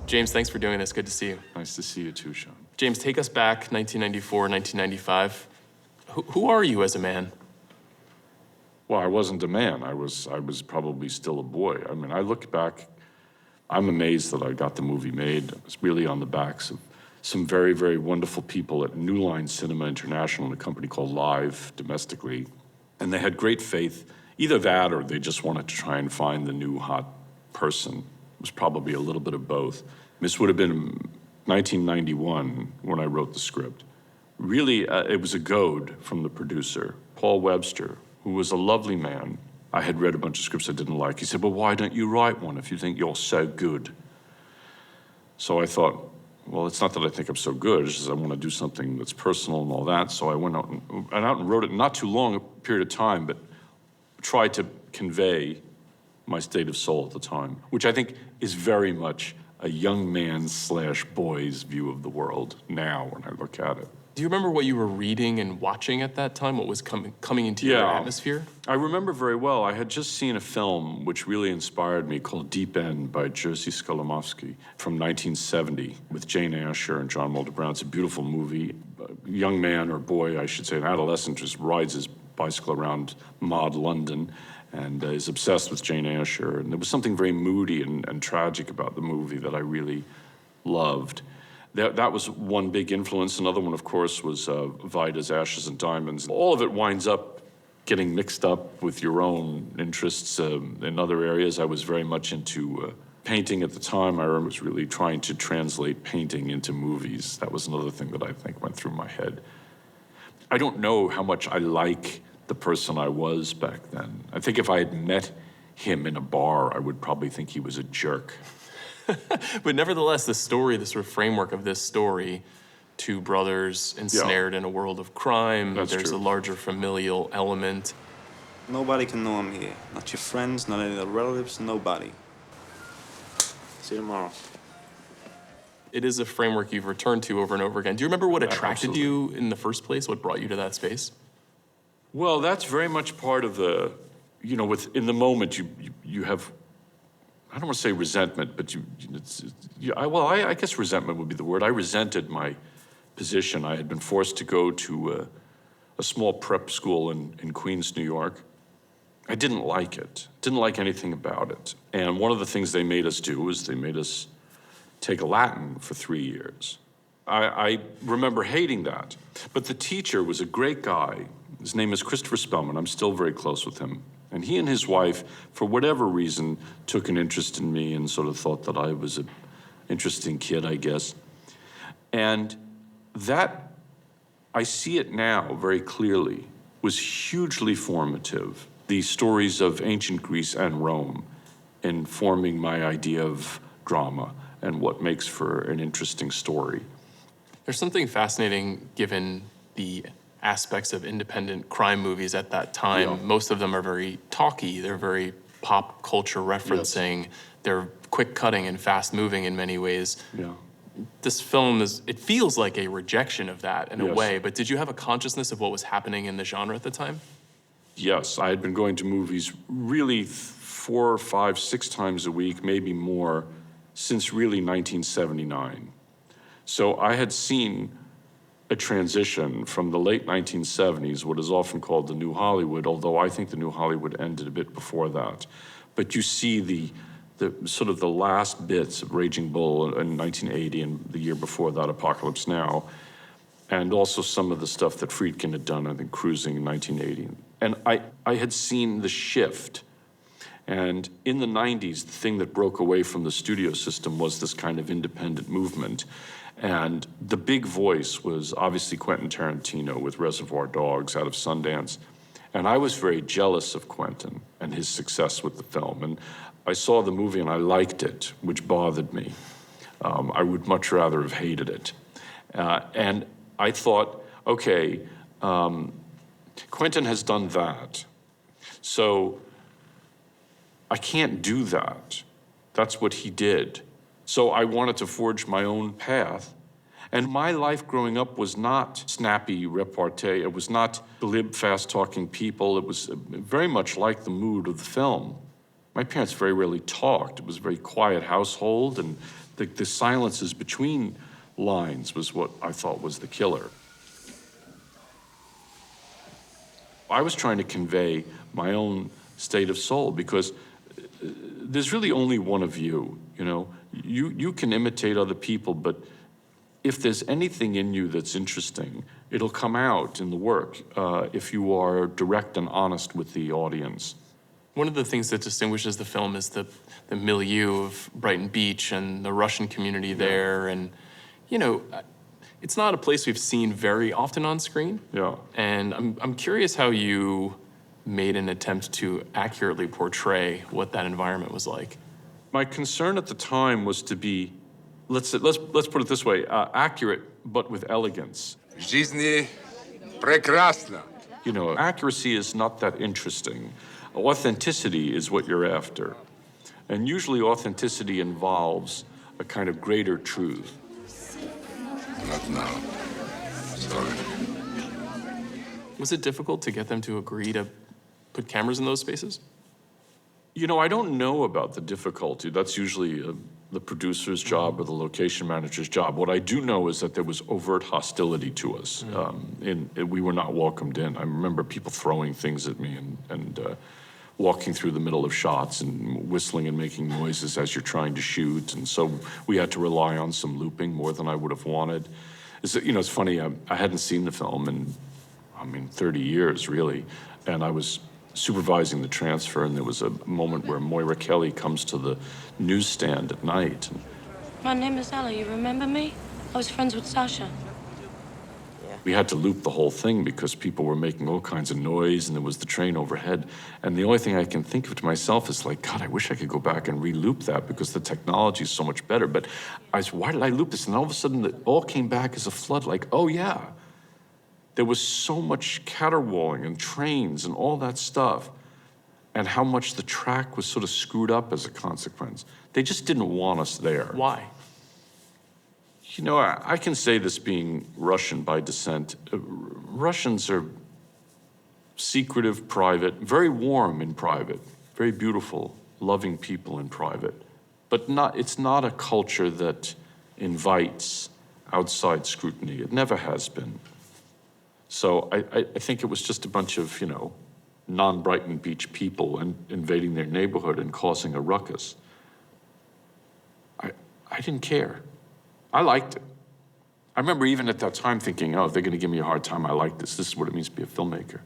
James, thanks for doing this. Good to see you. Nice to see you too, Sean. James, take us back, 1994, 1995. Who are you as a man? Well, I wasn't a man. I was probably still a boy. I mean, I look back, I'm amazed that I got the movie made. It was really on the backs of some very, very wonderful people at New Line Cinema International and a company called Live domestically. And they had great faith, either that or they just wanted to try and find the new hot person. It was probably a little bit of both. This would have been 1991 when I wrote the script. Really, it was a goad from the producer, Paul Webster, who was a lovely man. I had read a bunch of scripts I didn't like. He said, well, why don't you write one if you think you're so good? So I thought, well, it's not that I think I'm so good, it's just I want to do something that's personal and all that. So I went out and wrote it, not too long a period of time, but tried to convey my state of soul at the time, which I think is very much a young man/boy's view of the world now when I look at it. Do you remember what you were reading and watching at that time? What was coming into your atmosphere? I remember very well. I had just seen a film which really inspired me called Deep End by Jerzy Skolimowski from 1970 with Jane Asher and John Mulder Brown. It's a beautiful movie. A young man, or boy, I should say, an adolescent, just rides his bicycle around Maud London and is obsessed with Jane Asher. And there was something very moody and tragic about the movie that I really loved. That was one big influence. Another one, of course, was Vida's Ashes and Diamonds. All of it winds up getting mixed up with your own interests in other areas. I was very much into painting at the time. I was really trying to translate painting into movies. That was another thing that I think went through my head. I don't know how much I like the person I was back then. I think if I had met him in a bar, I would probably think he was a jerk. But nevertheless, the story, the sort of framework of this story, two brothers ensnared in a world of crime. That's There's true. a larger familial element. Nobody can know I'm here. Not your friends, not any of the relatives, nobody. See you tomorrow. It is a framework you've returned to over and over again. Do you remember what attracted Absolutely. you in the first place? What brought you to that space? Well, that's very much part of the, you know, in the moment you have, I don't want to say resentment, but I guess resentment would be the word. I resented my position. I had been forced to go to a small prep school in Queens, New York. I didn't like it, didn't like anything about it. And one of the things they made us do is they made us take Latin for 3 years. I remember hating that. But the teacher was a great guy. His name is Christopher Spellman. I'm still very close with him. And he and his wife, for whatever reason, took an interest in me and sort of thought that I was an interesting kid, I guess. And that, I see it now very clearly, was hugely formative. The stories of ancient Greece and Rome in forming my idea of drama and what makes for an interesting story. There's something fascinating given the aspects of independent crime movies at that time. Yeah. Most of them are very talky. They're very pop culture referencing. Yes. They're quick cutting and fast moving in many ways. Yeah. This film it feels like a rejection of that in a Yes. way, but did you have a consciousness of what was happening in the genre at the time? Yes, I had been going to movies really 4, 5, 6 times a week, maybe more, since really 1979. So I had seen a transition from the late 1970s, what is often called the New Hollywood, although I think the New Hollywood ended a bit before that. But you see the sort of the last bits of Raging Bull in 1980 and the year before that, Apocalypse Now, and also some of the stuff that Friedkin had done, I think, Cruising in 1980. And I had seen the shift. And in the 90s, the thing that broke away from the studio system was this kind of independent movement. And the big voice was obviously Quentin Tarantino with Reservoir Dogs out of Sundance. And I was very jealous of Quentin and his success with the film. And I saw the movie and I liked it, which bothered me. I would much rather have hated it. And I thought, okay, Quentin has done that. So I can't do that. That's what he did. So I wanted to forge my own path. And my life growing up was not snappy repartee. It was not glib, fast-talking people. It was very much like the mood of the film. My parents very rarely talked. It was a very quiet household, and the silences between lines was what I thought was the killer. I was trying to convey my own state of soul because there's really only one of you, you know? You can imitate other people, but if there's anything in you that's interesting, it'll come out in the work if you are direct and honest with the audience. One of the things that distinguishes the film is the milieu of Brighton Beach and the Russian community there. And, you know, it's not a place we've seen very often on screen. Yeah. And I'm curious how you made an attempt to accurately portray what that environment was like. My concern at the time was to be, let's put it this way, accurate, but with elegance. Жизни прекрасно. You know, accuracy is not that interesting. Authenticity is what you're after. And usually authenticity involves a kind of greater truth. Not now. Sorry. Was it difficult to get them to agree to put cameras in those spaces? You know, I don't know about the difficulty. That's usually the producer's job or the location manager's job. What I do know is that there was overt hostility to us. We were not welcomed in. I remember people throwing things at me and walking through the middle of shots and whistling and making noises as you're trying to shoot. And so we had to rely on some looping more than I would have wanted. You know, it's funny, I hadn't seen the film in, 30 years, really. And I was supervising the transfer, and there was a moment where Moira Kelly comes to the newsstand at night. My name is Ella. You remember me? I was friends with Sasha. We had to loop the whole thing because people were making all kinds of noise, and there was the train overhead. And the only thing I can think of to myself is like, God, I wish I could go back and re-loop that because the technology is so much better. But I was, why did I loop this? And all of a sudden, it all came back as a flood, like, oh yeah. There was so much caterwauling and trains and all that stuff, and how much the track was sort of screwed up as a consequence. They just didn't want us there. Why? You know, I can say this being Russian by descent. Russians are secretive, private, very warm in private, very beautiful, loving people in private. But it's not a culture that invites outside scrutiny. It never has been. So I think it was just a bunch of, you know, non-Brighton Beach people invading their neighborhood and causing a ruckus. I didn't care. I liked it. I remember even at that time thinking, oh, if they're going to give me a hard time, I like this. This is what it means to be a filmmaker.